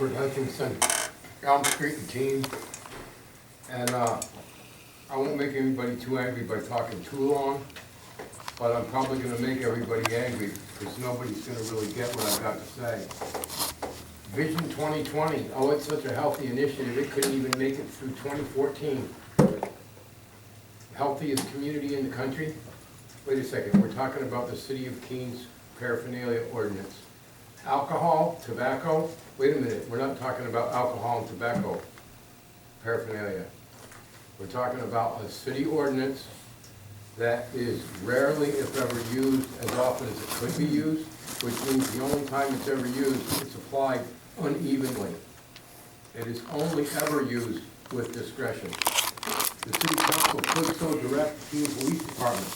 Alfred Hutchinson, Elm Street and Keene. And I won't make anybody too angry by talking too long, but I'm probably going to make everybody angry because nobody's going to really get what I've got to say. Vision 2020, oh, it's such a healthy initiative, it couldn't even make it through 2014. Healthiest community in the country? Wait a second, we're talking about the City of Keene's Paraphernalia Ordinance. Alcohol, tobacco, wait a minute, we're not talking about alcohol and tobacco paraphernalia. We're talking about a city ordinance that is rarely, if ever, used as often as it could be used, which means the only time it's ever used, it's applied unevenly. It is only ever used with discretion. The City Council could so direct the Keene Police Department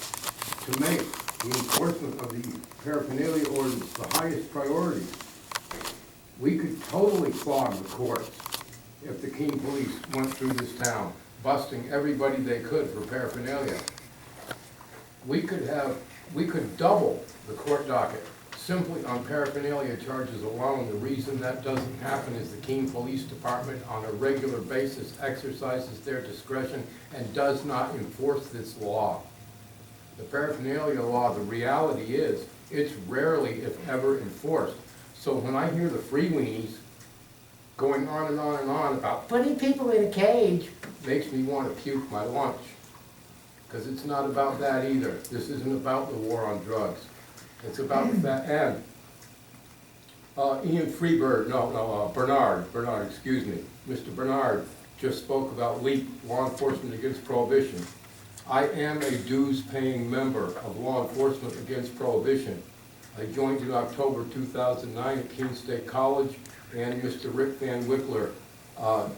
to make the enforcement of the Paraphernalia Ordinance the highest priority. We could totally clog the courts if the Keene Police went through this town, busting everybody they could for paraphernalia. We could double the court docket simply on paraphernalia charges alone. The reason that doesn't happen is the Keene Police Department on a regular basis exercises their discretion and does not enforce this law. The paraphernalia law, the reality is, it's rarely, if ever, enforced. So when I hear the free weenies going on and on and on about putting people in a cage, makes me want to puke my lunch. Because it's not about that either. This isn't about the war on drugs. It's about that. And Ian Freebird, Bernard, excuse me. Mr. Bernard just spoke about LEAP, Law Enforcement Against Prohibition. I am a dues-paying member of Law Enforcement Against Prohibition. I joined in October 2009 at Keene State College, and Mr. Rick Van Wickler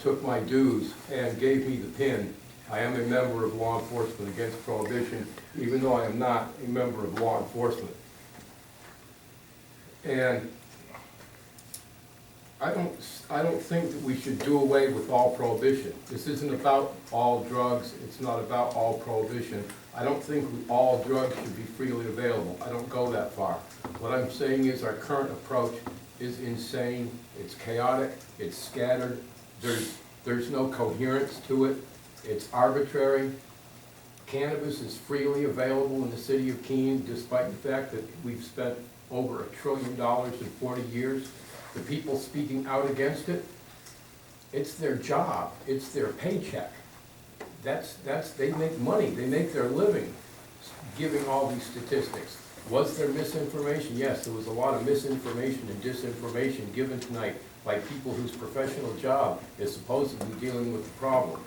took my dues and gave me the pin. I am a member of Law Enforcement Against Prohibition, even though I am not a member of law enforcement. And I don't think that we should do away with all prohibition. This isn't about all drugs. It's not about all prohibition. I don't think all drugs should be freely available. I don't go that far. What I'm saying is our current approach is insane. It's chaotic. It's scattered. There's no coherence to it. It's arbitrary. Cannabis is freely available in the city of Keene, despite the fact that we've spent over $1 trillion in 40 years. The people speaking out against it, it's their job, it's their paycheck. They make money, they make their living giving all these statistics. Was there misinformation? Yes, there was a lot of misinformation and disinformation given tonight by people whose professional job is supposedly dealing with the problem.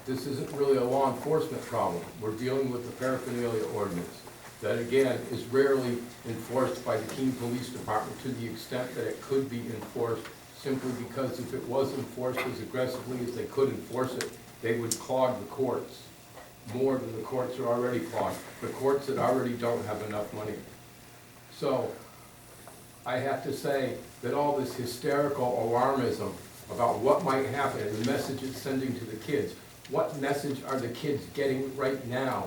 This isn't really a law enforcement problem. We're dealing with the Paraphernalia Ordinance that, again, is rarely enforced by the Keene Police Department to the extent that it could be enforced, simply because if it was enforced as aggressively as they could enforce it, they would clog the courts more than the courts are already clogged, the courts that already don't have enough money. So I have to say that all this hysterical alarmism about what might happen and the message it's sending to the kids, what message are the kids getting right now?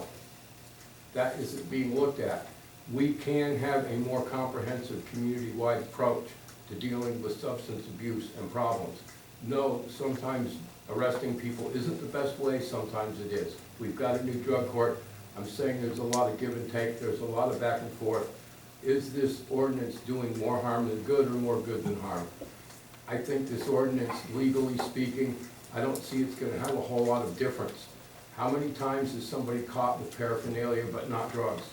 That isn't being looked at. We can have a more comprehensive community-wide approach to dealing with substance abuse and problems. No, sometimes arresting people isn't the best way, sometimes it is. We've got a new drug court. I'm saying there's a lot of give and take, there's a lot of back and forth. Is this ordinance doing more harm than good or more good than harm? I think this ordinance, legally speaking, I don't see it's going to have a whole lot of difference. How many times is somebody caught with paraphernalia but not drugs?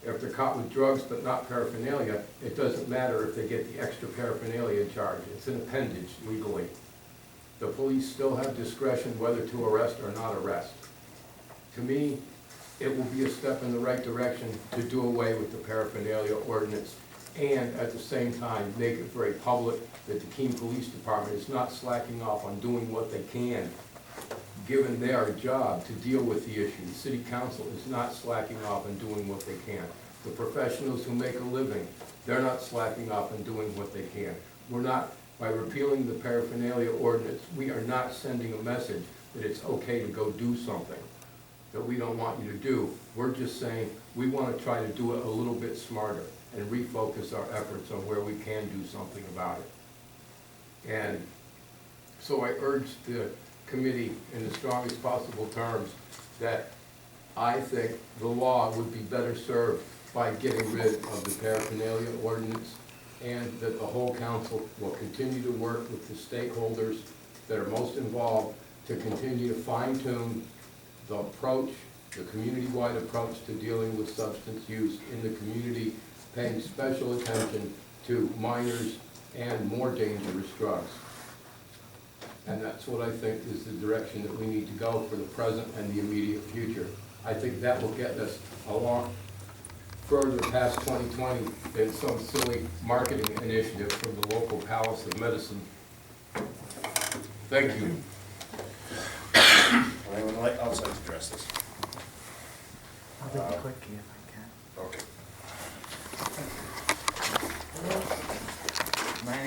If they're caught with drugs but not paraphernalia, it doesn't matter if they get the extra paraphernalia charge. It's an appendage legally. The police still have discretion whether to arrest or not arrest. To me, it will be a step in the right direction to do away with the Paraphernalia Ordinance and at the same time make it very public that the Keene Police Department is not slacking off on doing what they can given their job to deal with the issue. The City Council is not slacking off on doing what they can. The professionals who make a living, they're not slacking off on doing what they can. We're not, by repealing the Paraphernalia Ordinance, we are not sending a message that it's okay to go do something that we don't want you to do. We're just saying we want to try to do it a little bit smarter and refocus our efforts on where we can do something about it. And so I urge the committee in the strongest possible terms that I think the law would be better served by getting rid of the paraphernalia ordinance, and that the whole council will continue to work with the stakeholders that are most involved to continue to fine-tune the approach, the community-wide approach to dealing with substance use in the community, paying special attention to minors and more dangerous drugs. And that's what I think is the direction that we need to go for the present and the immediate future. I think that will get us a lot further past 2020 than some silly marketing initiative from the local Palace of Medicine. Thank you. Anyone else like to address this? I'll take a quick, yeah.